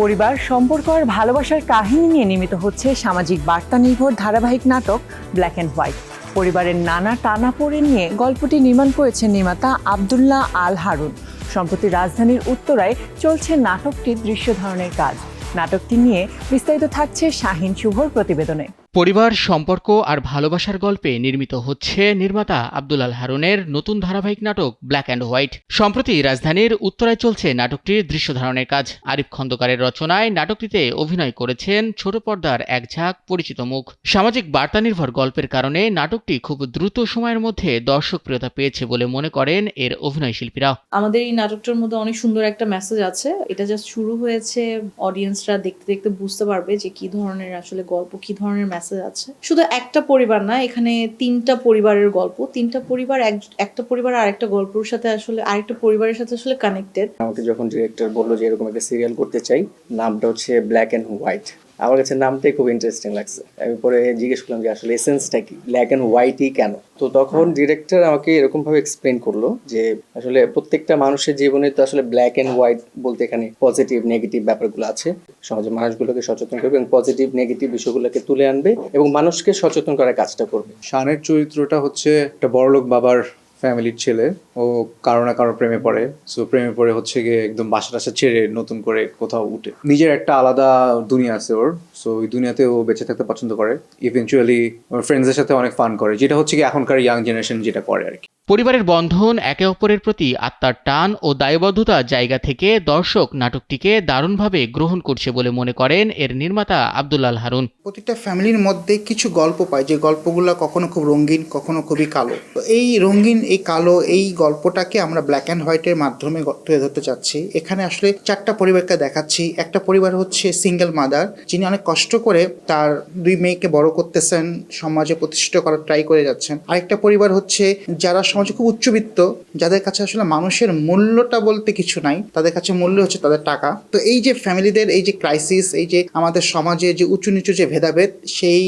পরিবার, সম্পর্ক আর ভালোবাসার কাহিনী নিয়ে নির্মিত হচ্ছে সামাজিক বার্তা নির্ভর ধারাবাহিক নাটক ব্ল্যাক অ্যান্ড হোয়াইট। পরিবারের নানা টানাপোড়েন নিয়ে গল্পটি নির্মাণ করেছেন নির্মাতা আব্দুল্লাহ আল হারুন। সম্প্রতি রাজধানীর উত্তরায় চলছে নাটকটির দৃশ্য ধারণের কাজ। নাটকটি নিয়ে বিস্তারিত থাকছে শাহিন শুভর প্রতিবেদনে। পরিবার, সম্পর্ক আর ভালোবাসার গল্পে নির্মিত হচ্ছে নির্মাতা আব্দুল আল হারুনের নতুন ধারাবাহিক নাটক ব্ল্যাক অ্যান্ড হোয়াইট। সম্প্রতি রাজধানীর উত্তরায় চলছে নাটকটির দৃশ্য ধারণের কাজ। আরিফ খন্দকারের রচনায় নাটকটিতে অভিনয় করেছেন ছোট পর্দার এক ঝাঁক পরিচিত মুখ। সামাজিক বার্তা নির্ভর গল্পের কারণে নাটকটি খুব দ্রুত সময়ের মধ্যে দর্শকপ্রিয়তা পেয়েছে বলে মনে করেন এর অভিনয় শিল্পীরা। আমাদের এই নাটকটার মধ্যে অনেক সুন্দর একটা মেসেজ আছে। এটা জাস্ট শুরু হয়েছে, অডিয়েন্সরা দেখতে দেখতে বুঝতে পারবে যে কি ধরনের আসলে গল্প, কি ধরনের মেসেজ আছে। শুধু একটা পরিবার না, এখানে তিনটা পরিবারের গল্প। তিনটা পরিবার একটা পরিবার আরেকটা গল্পের সাথে আসলে আরেকটা পরিবারের সাথে আসলে কানেক্টেড। আমাকে যখন ডিরেক্টর বললো যে এরকম একটা সিরিয়াল করতে চাই, নামটা হচ্ছে ব্ল্যাক অ্যান্ড হোয়াইট, আমার কাছে নামটাই খুব ইন্টারেস্টিং লাগছে। আমি পরে জিজ্ঞেস করলাম যে আসলে এসেন্সটা কি, ব্ল্যাক অ্যান্ড হোয়াইটই কেন? তো তখন ডিরেক্টর আমাকে এরকম ভাবে এক্সপ্লেন করলো যে আসলে প্রত্যেকটা মানুষের জীবনে তো আসলে ব্ল্যাক অ্যান্ড হোয়াইট বলতে এখানে পজিটিভ নেগেটিভ ব্যাপারগুলো আছে। সমাজে মানুষগুলোকে সচেতন করবে এবং পজিটিভ নেগেটিভ বিষয়গুলোকে তুলে আনবে এবং মানুষকে সচেতন করার কাজটা করবে। শানের চরিত্রটা হচ্ছে একটা বড়লোক বাবার ফ্যামিলির ছেলে। ও কারো না কারো প্রেমে পড়ে। সো প্রেমে পড়ে হচ্ছে গিয়ে একদম বাসা টাসা ছেড়ে নতুন করে কোথাও উঠে, নিজের একটা আলাদা দুনিয়া আছে ওর। সো ওই দুনিয়াতে ও বেঁচে থাকতে পছন্দ করে। ইভেনচুয়ালি ওর ফ্রেন্ডসদের সাথে অনেক ফান করে, যেটা হচ্ছে কি এখনকার ইয়াং জেনারেশন যেটা করে আর কি। পরিবারের বন্ধন, একে অপরের প্রতি আত্মার টান ও দায়বদ্ধতার জায়গা থেকে দর্শক নাটকটিকে দারুণভাবে গ্রহণ করছে বলে মনে করেন এর নির্মাতা আব্দুল আল হারুন। প্রত্যেকটা ফ্যামিলির মধ্যে কিছু গল্প পায়, যে গল্পগুলো কখনো খুব রঙিন, কখনো খুবই কালো। তো এই রঙিন, এই কালো, এই গল্পটাকে আমরা ব্ল্যাক অ্যান্ড হোয়াইটের মাধ্যমে তুলে ধরতে চাচ্ছি। এখানে আসলে চারটা পরিবারকে দেখাচ্ছি। একটা পরিবার হচ্ছে সিঙ্গেল মাদার, যিনি অনেক কষ্ট করে তার দুই মেয়েকে বড় করতেছেন, সমাজে প্রতিষ্ঠিত করার ট্রাই করে যাচ্ছেন। আরেকটা পরিবার হচ্ছে যারা সমাজে খুব উচ্চবিত্ত, যাদের কাছে আসলে মানুষের মূল্যটা বলতে কিছু নাই, তাদের কাছে মূল্য হচ্ছে তাদের টাকা। তো এই যে ফ্যামিলিদের এই যে ক্রাইসিস, এই যে আমাদের সমাজে যে উঁচু নিচু যে ভেদাভেদ, সেই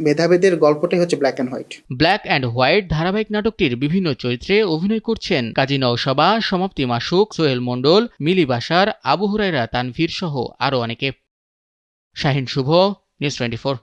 ভেদাভেদের গল্পটাই হচ্ছে black and white. Black and white ধারাবাহিক নাটকটির বিভিন্ন চরিত্রে অভিনয় করছেন কাজী নওশাবা, সমাপ্তি মাসুক, সোহেল মণ্ডল, মিলি বাশার, আবু হুরায়রা তানভীর সহ আরও অনেকে। শাহিন শুভ, নিউজ 24।